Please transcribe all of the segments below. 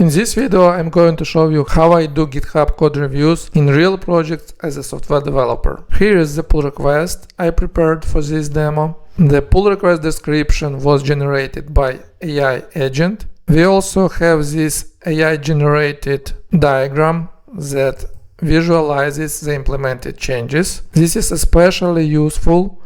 In this video, I'm going to show you how I do GitHub code reviews in real projects as a software developer. Here is the pull request I prepared for this demo. The pull request description was generated by AI agent. We also have this AI generated diagram that visualizes the implemented changes. This is especially useful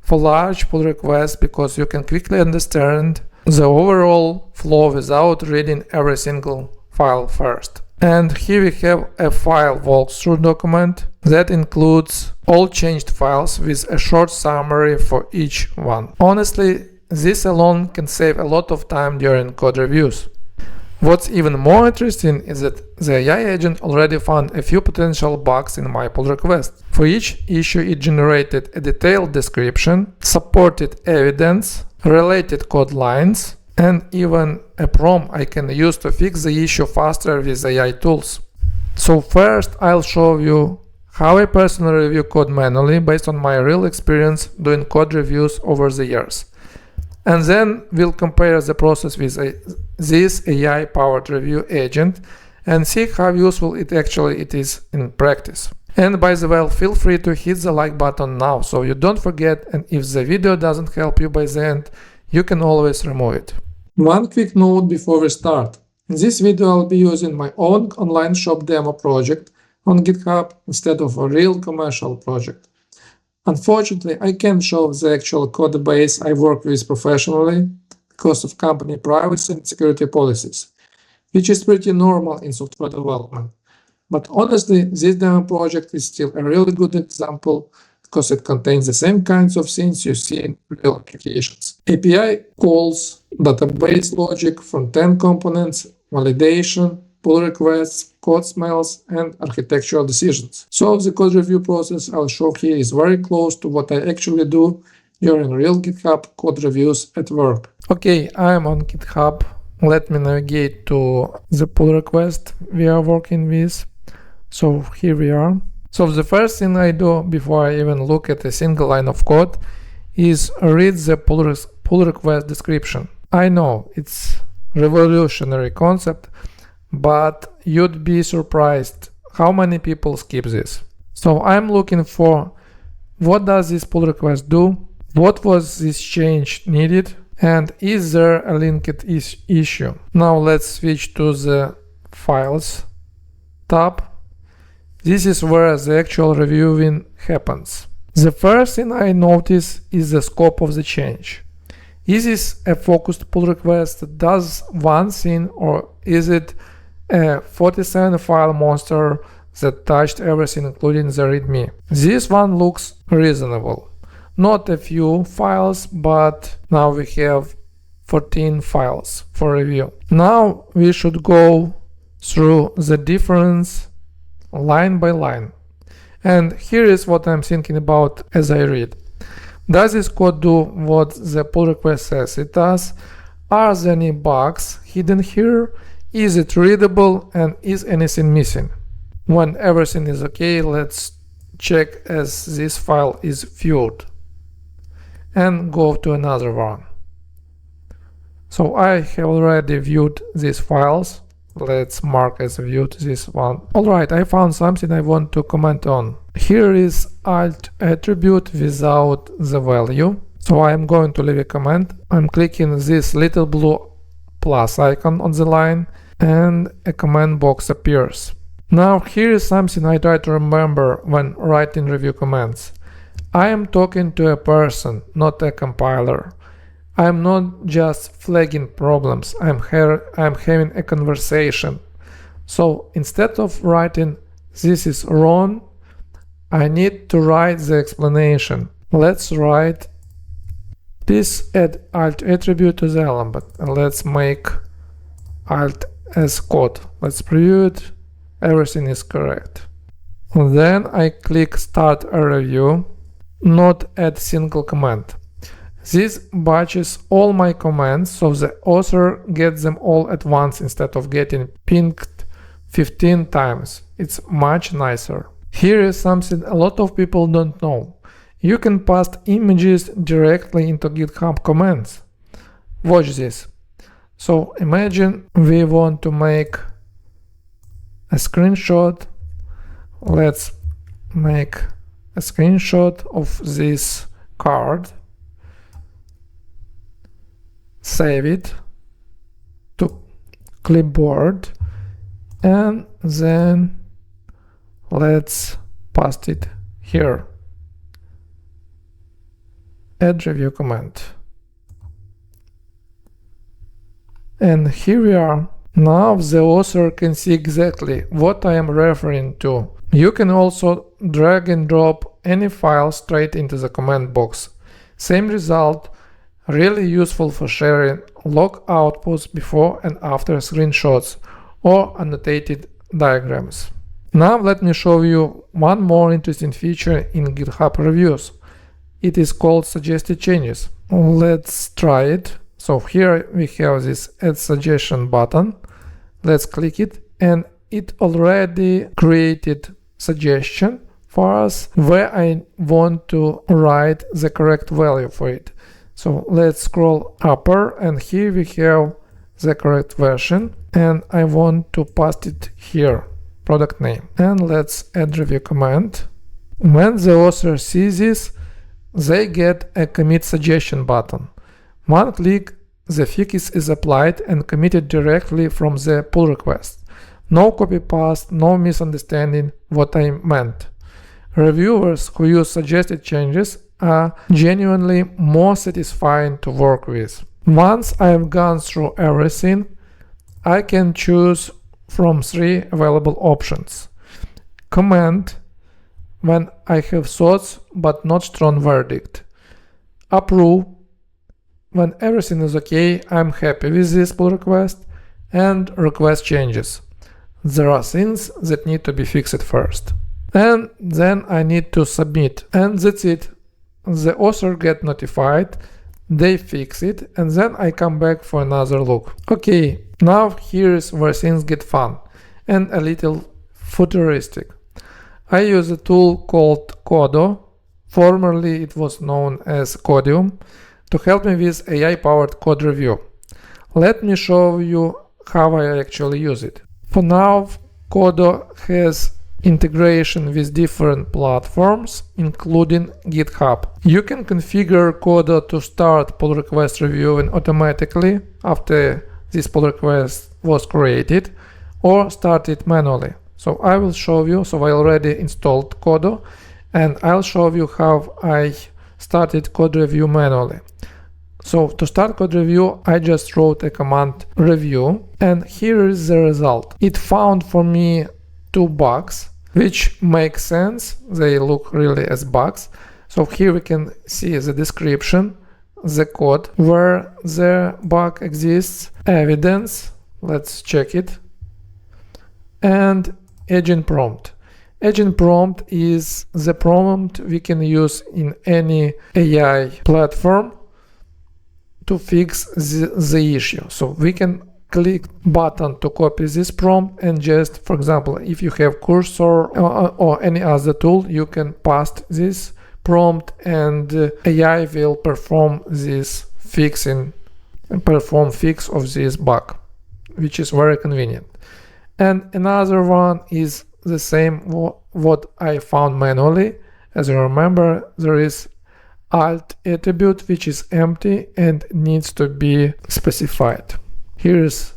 for large pull requests because you can quickly understand the overall flow without reading every single file first. And here we have a file walkthrough document that includes all changed files with a short summary for each one. Honestly, this alone can save a lot of time during code reviews. What's even more interesting is that the AI agent already found a few potential bugs in my pull request. For each issue, it generated a detailed description, supported evidence, related code lines, and even a prompt I can use to fix the issue faster with AI tools. So first, I'll show you how I personally review code manually based on my real experience doing code reviews over the years. And then we'll compare the process with this AI-powered review agent and see how useful it is in practice. And by the way, feel free to hit the like button now so you don't forget, and if the video doesn't help you by the end, you can always remove it. One quick note before we start. In this video I'll be using my own online shop demo project on GitHub instead of a real commercial project. Unfortunately, I can't show the actual code base I work with professionally because of company privacy and security policies, which is pretty normal in software development. But honestly, this demo project is still a really good example because it contains the same kinds of things you see in real applications. API calls, database logic, front-end components, validation, pull requests, code smells, and architectural decisions. So the code review process I'll show here is very close to what I actually do during real GitHub code reviews at work. Okay, I'm on GitHub. Let me navigate to the pull request we are working with. So here we are. So the first thing I do before I even look at a single line of code is read the pull request description. I know it's a revolutionary concept, but you'd be surprised how many people skip this. So I'm looking for what does this pull request do, what was this change needed, and is there a linked issue. Now let's switch to the files tab. This is where the actual reviewing happens. The first thing I notice is the scope of the change. Is this a focused pull request that does one thing, or is it a 47 file monster that touched everything including the readme? This one looks reasonable. Not a few files, but now we have 14 files for review. Now we should go through the difference line by line. And here is what I'm thinking about as I read. Does this code do what the pull request says it does? Are there any bugs hidden here? Is it readable, and is anything missing? When everything is okay, let's check as this file is viewed and go to another one. So I have already viewed these files. Let's mark as viewed this one. Alright, I found something I want to comment on. Here is alt attribute without the value. So I'm going to leave a comment. I'm clicking this little blue plus icon on the line and a comment box appears. Now here is something I try to remember when writing review comments. I am talking to a person, not a compiler. I'm not just flagging problems, I'm having a conversation. So instead of writing "this is wrong," I need to write the explanation. Let's write "please add alt attribute to the element," and let's make alt as code. Let's preview it. Everything is correct. Then I click start a review, not add single comment. This batches all my comments so the author gets them all at once instead of getting pinged 15 times. It's much nicer. Here is something a lot of people don't know. You can paste images directly into GitHub comments. Watch this. So imagine we want to make a screenshot. Let's make a screenshot of this card, save it to clipboard, and then let's paste it here. Add review comment. And here we are. Now the author can see exactly what I am referring to. You can also drag and drop any file straight into the comment box. Same result, really useful for sharing log outputs before and after screenshots or annotated diagrams. Now let me show you one more interesting feature in GitHub reviews. It is called suggested changes. Let's try it. So here we have this add suggestion button. Let's click it, and it already created suggestion for us where I want to write the correct value for it. So let's scroll upper, and here we have the correct version, and I want to paste it here, product name. And let's add review comment. When the author sees this, they get a commit suggestion button. One click, the fix is applied and committed directly from the pull request. No copy paste, no misunderstanding what I meant. Reviewers who use suggested changes are genuinely more satisfying to work with. Once I have gone through everything, I can choose from 3 available options. Comment, when I have thoughts but not strong verdict. Approve, when everything is okay, I'm happy with this pull request. And request changes. There are things that need to be fixed first. And then I need to submit. And that's it. The author get notified, they fix it, and then I come back for another look. Okay, now here's where things get fun and a little futuristic. I use a tool called Codo, formerly it was known as Codium, to help me with AI-powered code review. Let me show you how I actually use it. For now, Codo has integration with different platforms, including GitHub. You can configure Codo to start pull request reviewing automatically after this pull request was created, or start it manually. So I will show you. So I already installed Codo, and I'll show you how I started code review manually. So to start code review, I just wrote a command review, and here is the result. It found for me 2 bugs, which makes sense. They look really as bugs. So here we can see the description, the code where the bug exists, evidence, let's check it, and agent prompt. Agent prompt is the prompt we can use in any AI platform to fix the issue. So we can click button to copy this prompt, and just, for example, if you have Cursor or any other tool, you can paste this prompt and AI will perform this fix of this bug, which is very convenient. And another one is the same what I found manually. As you remember, there is alt attribute which is empty and needs to be specified. Here is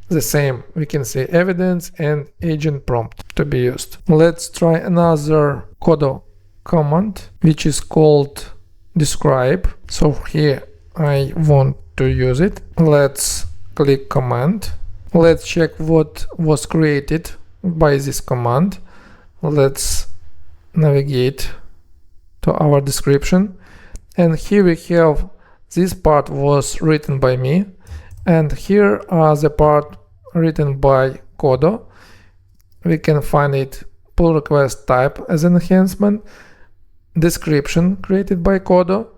the same. We can say evidence and agent prompt to be used. Let's try another Codo command which is called describe. So here I want to use it. Let's click command. Let's check what was created by this command. Let's navigate to our description, and here we have this part was written by me, and here are the part written by Codo. We can find it pull request type as an enhancement, description created by Codo,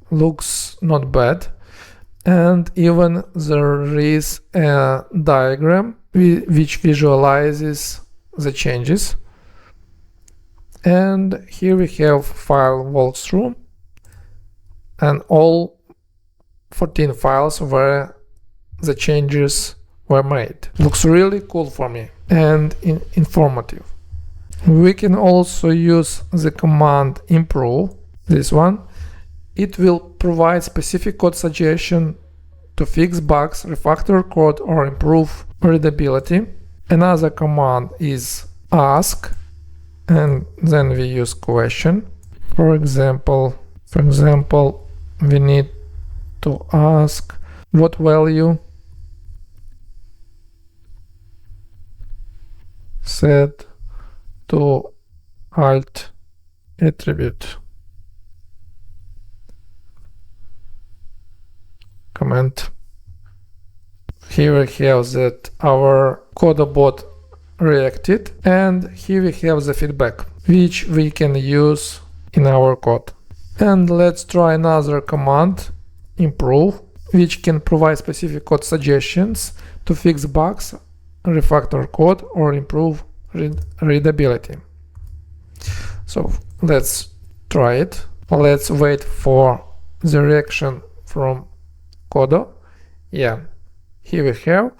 looks not bad, and even there is a diagram which visualizes the changes. And here we have file walkthrough, and all 14 files were the changes were made. Looks really cool for me and informative. We can also use the command improve, this one. It will provide specific code suggestion to fix bugs, refactor code, or improve readability. Another command is ask, and then we use question. For example, we need to ask what value set to alt attribute. Comment. Here we have that our CodeBot reacted, and here we have the feedback which we can use in our code. And let's try another command, improve, which can provide specific code suggestions to fix bugs, refactor code, or improve readability. So let's try it. Let's wait for the reaction from Codo. Yeah, here we have,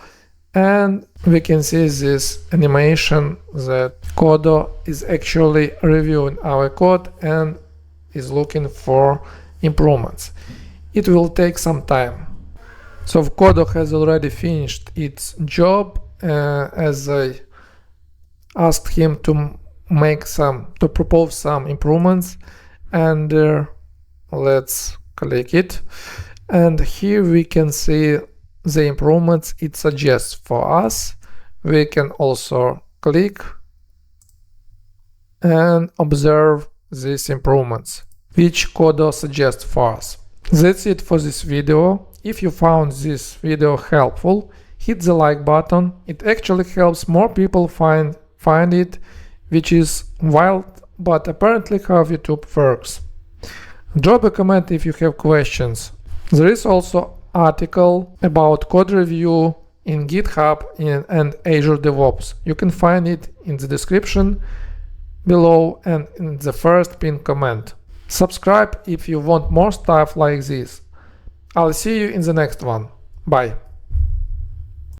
and we can see this animation that Codo is actually reviewing our code and is looking for improvements. It will take some time. So Codo has already finished its job, as I asked him to propose some improvements, and let's click it. And here we can see the improvements it suggests for us. We can also click and observe these improvements which Codo suggests for us. That's it for this video. If you found this video helpful, hit the like button. It actually helps more people find it, which is wild, but apparently how YouTube works. Drop a comment if you have questions. There is also article about code review in GitHub and Azure DevOps. You can find it in the description below and in the first pinned comment. Subscribe if you want more stuff like this. I'll see you in the next one. Bye.